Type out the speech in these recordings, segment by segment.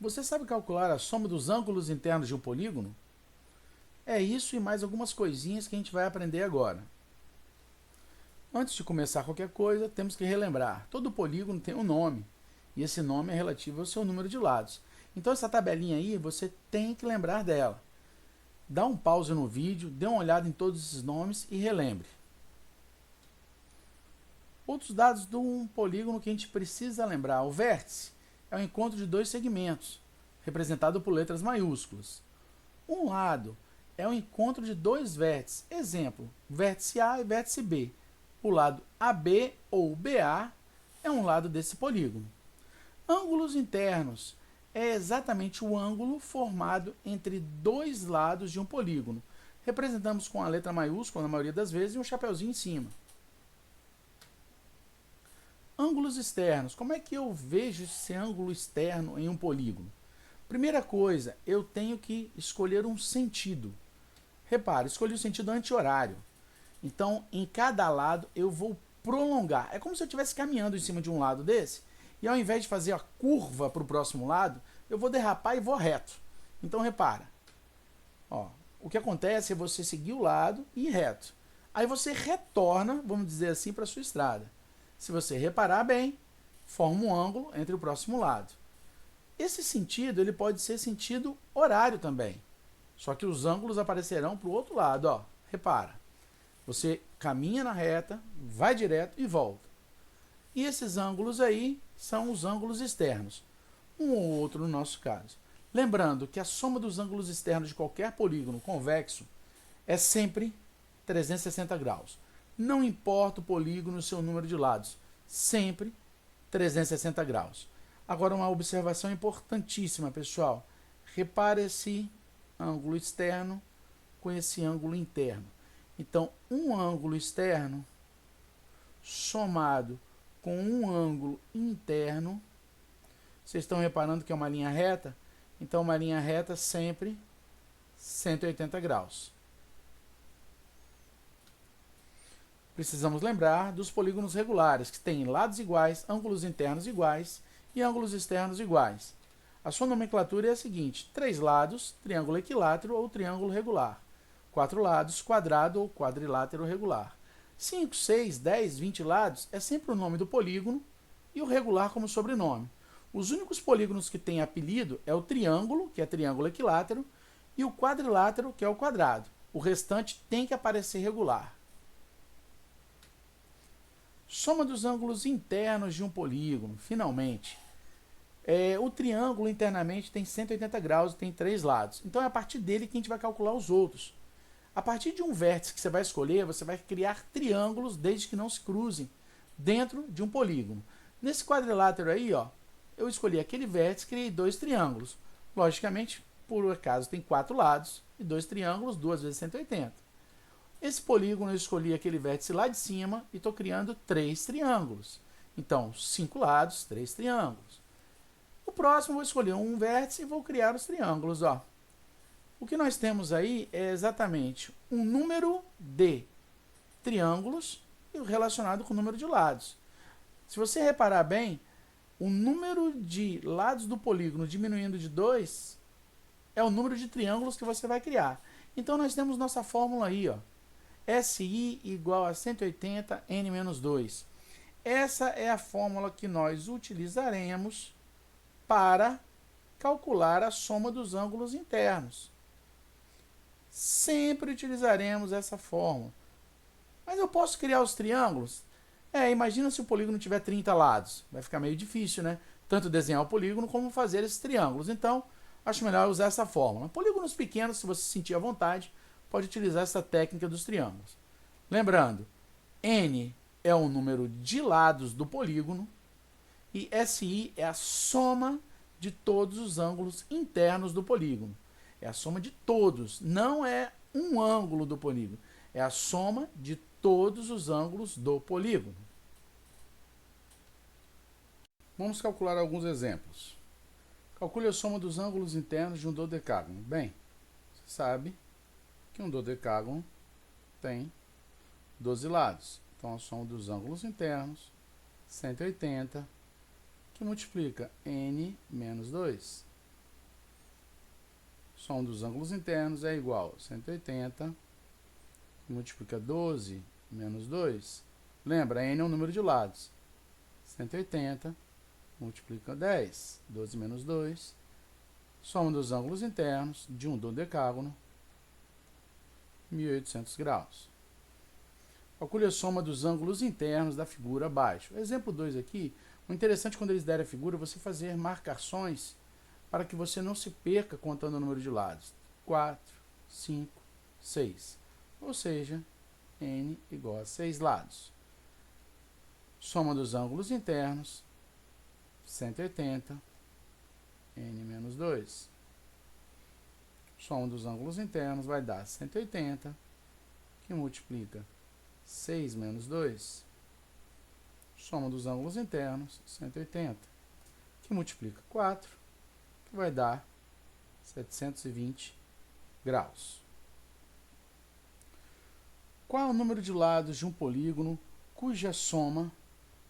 Você sabe calcular a soma dos ângulos internos de um polígono? É isso e mais algumas coisinhas que a gente vai aprender agora. Antes de começar qualquer coisa, temos que relembrar. Todo polígono tem um nome, e esse nome é relativo ao seu número de lados. Então essa tabelinha aí, você tem que lembrar dela. Dá um pause no vídeo, dê uma olhada em todos esses nomes e relembre. Outros dados de um polígono que a gente precisa lembrar. O vértice é o encontro de dois segmentos, representado por letras maiúsculas. Um lado é o encontro de dois vértices. Exemplo, vértice A e vértice B. O lado AB ou BA é um lado desse polígono. Ângulos internos é exatamente o ângulo formado entre dois lados de um polígono. Representamos com a letra maiúscula, na maioria das vezes, e um chapeuzinho em cima. Ângulos externos. Como é que eu vejo esse ângulo externo em um polígono? Primeira coisa, eu tenho que escolher um sentido. Repare, escolhi o sentido anti-horário. Então, em cada lado, eu vou prolongar. É como se eu estivesse caminhando em cima de um lado desse, e ao invés de fazer a curva para o próximo lado, eu vou derrapar e vou reto. Então, repara. Ó, o que acontece é você seguir o lado e ir reto. Aí você retorna, vamos dizer assim, para a sua estrada. Se você reparar bem, forma um ângulo entre o próximo lado. Esse sentido ele pode ser sentido horário também. Só que os ângulos aparecerão para o outro lado. Ó. Repara. Você caminha na reta, vai direto e volta. E esses ângulos aí são os ângulos externos. Um ou outro no nosso caso. Lembrando que a soma dos ângulos externos de qualquer polígono convexo é sempre 360 graus. Não importa o polígono e seu número de lados, sempre 360 graus. Agora, uma observação importantíssima, pessoal. Repare esse ângulo externo com esse ângulo interno. Então, um ângulo externo somado com um ângulo interno, vocês estão reparando que é uma linha reta? Então, uma linha reta sempre 180 graus. Precisamos lembrar dos polígonos regulares, que têm lados iguais, ângulos internos iguais e ângulos externos iguais. A sua nomenclatura é a seguinte: 3 lados, triângulo equilátero ou triângulo regular. 4 lados, quadrado ou quadrilátero regular. 5, 6, 10, 20 lados é sempre o nome do polígono e o regular como sobrenome. Os únicos polígonos que têm apelido é o triângulo, que é triângulo equilátero, e o quadrilátero, que é o quadrado. O restante tem que aparecer regular. Soma dos ângulos internos de um polígono, finalmente. O triângulo internamente tem 180 graus e tem 3 lados. Então é a partir dele que a gente vai calcular os outros. A partir de um vértice que você vai escolher, você vai criar triângulos desde que não se cruzem dentro de um polígono. Nesse quadrilátero aí, ó, eu escolhi aquele vértice e criei 2 triângulos. Logicamente, por acaso, tem 4 lados e 2 triângulos, 2 vezes 180. Esse polígono eu escolhi aquele vértice lá de cima e estou criando 3 triângulos. Então, 5 lados, 3 triângulos. O próximo eu vou escolher um vértice e vou criar os triângulos. Ó. O que nós temos aí é exatamente um número de triângulos relacionado com o número de lados. Se você reparar bem, o número de lados do polígono diminuindo de 2 é o número de triângulos que você vai criar. Então nós temos nossa fórmula aí, ó. SI igual a 180 n menos 2. Essa é a fórmula que nós utilizaremos para calcular a soma dos ângulos internos. Sempre utilizaremos essa fórmula. Mas eu posso criar os triângulos? Imagina se o polígono tiver 30 lados. Vai ficar meio difícil, né? Tanto desenhar o polígono como fazer esses triângulos. Então, acho melhor usar essa fórmula. Polígonos pequenos, se você sentir à vontade, pode utilizar essa técnica dos triângulos. Lembrando, n é o número de lados do polígono e SI é a soma de todos os ângulos internos do polígono. É a soma de todos, não é um ângulo do polígono. É a soma de todos os ângulos do polígono. Vamos calcular alguns exemplos. Calcule a soma dos ângulos internos de um dodecágono. Bem, você sabe que um dodecágono tem 12 lados. Então, a soma dos ângulos internos, 180, que multiplica n menos 2. Soma dos ângulos internos é igual a 180, multiplica 12 menos 2. Lembra, n é um número de lados. 180 multiplica 10, 12 menos 2. Soma dos ângulos internos de um dodecágono, 1800 graus. Calcule a soma dos ângulos internos da figura abaixo. Exemplo 2 aqui, o interessante quando eles derem a figura é você fazer marcações para que você não se perca contando o número de lados. 4, 5, 6. Ou seja, n igual a 6 lados. Soma dos ângulos internos, 180, n menos 2. Soma dos ângulos internos vai dar 180, que multiplica 6 menos 2. Soma dos ângulos internos, 180, que multiplica 4, que vai dar 720 graus. Qual é o número de lados de um polígono cuja soma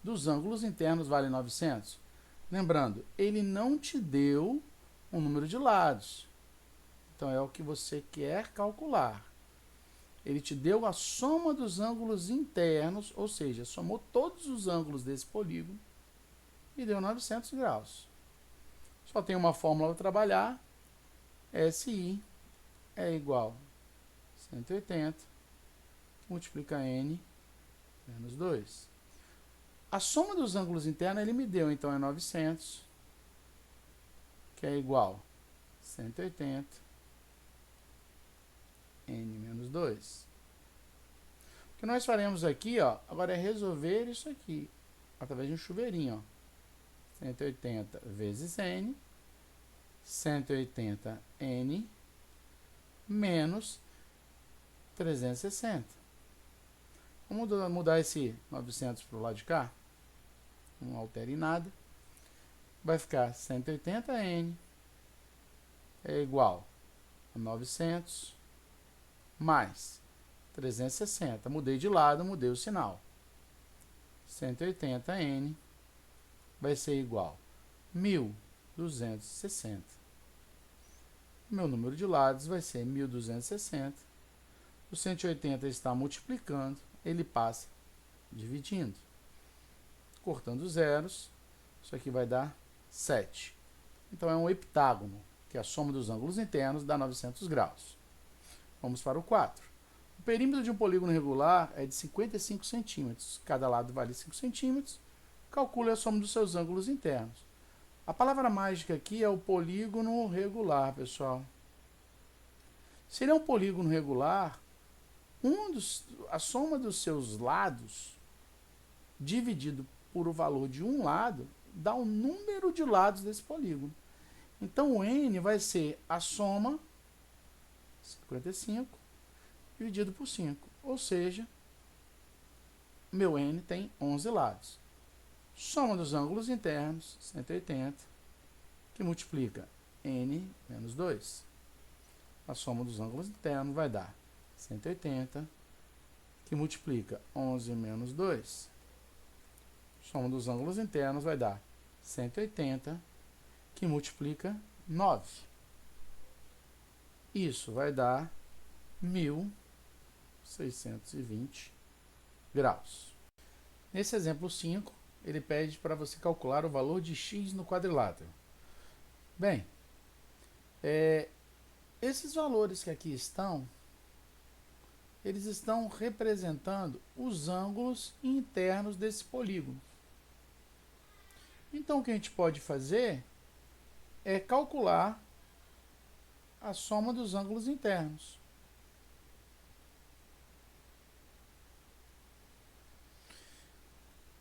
dos ângulos internos vale 900? Lembrando, ele não te deu um número de lados. Então, é o que você quer calcular. Ele te deu a soma dos ângulos internos, ou seja, somou todos os ângulos desse polígono e deu 900 graus. Só tem uma fórmula para trabalhar. SI é igual a 180, multiplica n menos 2. A soma dos ângulos internos ele me deu, então é 900, que é igual a 180, n menos 2. O que nós faremos aqui, ó, agora é resolver isso aqui, através de um chuveirinho. Ó. 180 vezes n, 180n, menos 360. Vamos mudar esse 900 para o lado de cá. Não altere nada. Vai ficar 180n é igual a 900 mais 360. Mudei de lado, mudei o sinal. 180n vai ser igual a 1.260. Meu número de lados vai ser 1.260. O 180 está multiplicando, ele passa dividindo. Cortando zeros, isso aqui vai dar 7. Então, é um heptágono, que é a soma dos ângulos internos dá 900 graus. Vamos para o 4. O perímetro de um polígono regular é de 55 centímetros. Cada lado vale 5 centímetros. Calcule a soma dos seus ângulos internos. A palavra mágica aqui é o polígono regular, pessoal. Se ele é um polígono regular, a soma dos seus lados, dividido por o valor de um lado, dá o número de lados desse polígono. Então, o n vai ser a soma 55 dividido por 5. Ou seja, meu n tem 11 lados. Soma dos ângulos internos, 180, que multiplica n menos 2. A soma dos ângulos internos vai dar 180, que multiplica 11 menos 2. Soma dos ângulos internos vai dar 180, que multiplica 9. Isso vai dar 1.620 graus. Nesse exemplo 5, ele pede para você calcular o valor de x no quadrilátero. Bem, esses valores que aqui estão, eles estão representando os ângulos internos desse polígono. Então, o que a gente pode fazer é calcular a soma dos ângulos internos.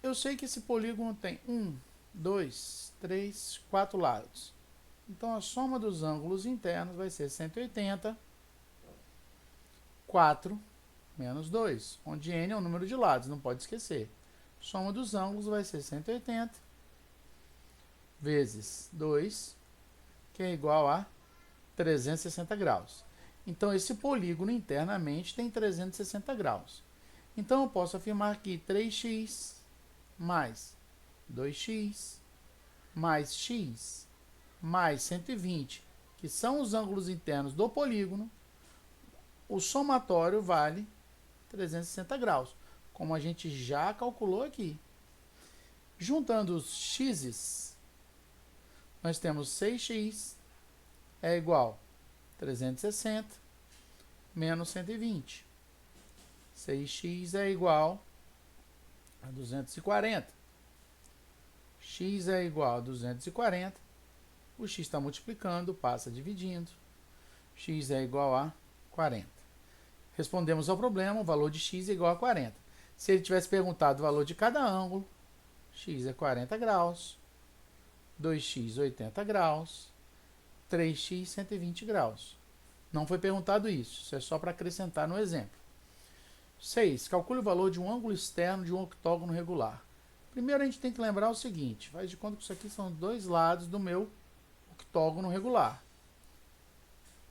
Eu sei que esse polígono tem 1, 2, 3, 4 lados. Então, a soma dos ângulos internos vai ser 180, 4 menos 2, onde n é o número de lados, não pode esquecer. Soma dos ângulos vai ser 180 vezes 2, que é igual a 360 graus. Então, esse polígono internamente tem 360 graus. Então, eu posso afirmar que 3x mais 2x mais x mais 120 que são os ângulos internos do polígono, o somatório vale 360 graus, como a gente já calculou aqui. Juntando os x's, nós temos 6x é igual a 360 menos 120. 6x é igual a 240. X é igual a 240. O x está multiplicando, passa dividindo. X é igual a 40. Respondemos ao problema, o valor de x é igual a 40. Se ele tivesse perguntado o valor de cada ângulo, x é 40 graus, 2x 80 graus, 3x 120 graus. Não foi perguntado isso é só para acrescentar no exemplo. 6. Calcule o valor de um ângulo externo de um octógono regular. Primeiro a gente tem que lembrar o seguinte, faz de conta que isso aqui são dois lados do meu octógono regular.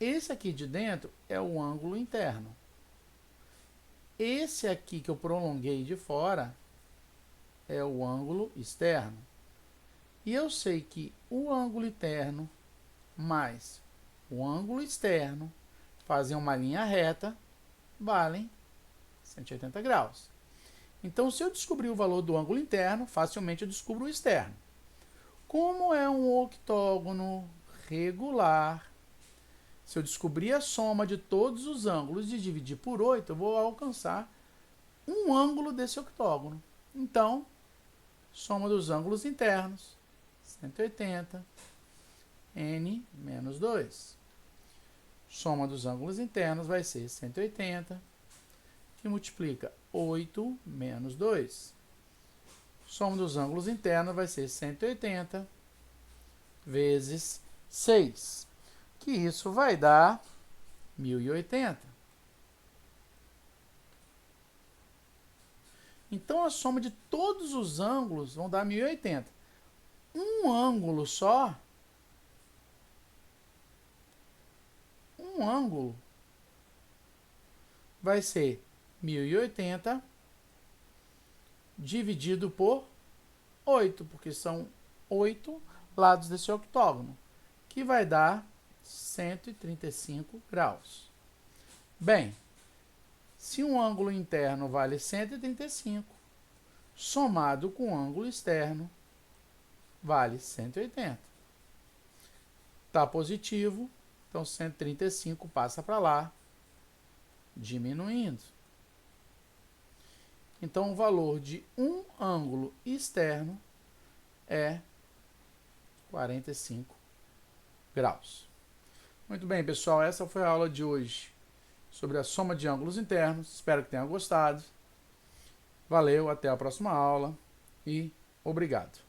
Esse aqui de dentro é o ângulo interno. Esse aqui que eu prolonguei de fora é o ângulo externo. E eu sei que o ângulo interno mais o ângulo externo fazem uma linha reta, valem 180 graus. Então, se eu descobrir o valor do ângulo interno, facilmente eu descubro o externo. Como é um octógono regular, se eu descobrir a soma de todos os ângulos e dividir por 8, eu vou alcançar um ângulo desse octógono. Então, soma dos ângulos internos, 180, n menos 2. Soma dos ângulos internos vai ser 180, que multiplica 8 menos 2. Soma dos ângulos internos vai ser 180 vezes 6, que isso vai dar 1080. Então, a soma de todos os ângulos vão dar 1080. Um ângulo só, um ângulo, vai ser 1080 dividido por 8, porque são 8 lados desse octógono, que vai dar 135 graus. Bem, se um ângulo interno vale 135, somado com o ângulo externo, vale 180. Está positivo, então 135 passa para lá, diminuindo. Então, o valor de um ângulo externo é 45 graus. Muito bem, pessoal, essa foi a aula de hoje sobre a soma de ângulos internos. Espero que tenham gostado. Valeu, até a próxima aula e obrigado.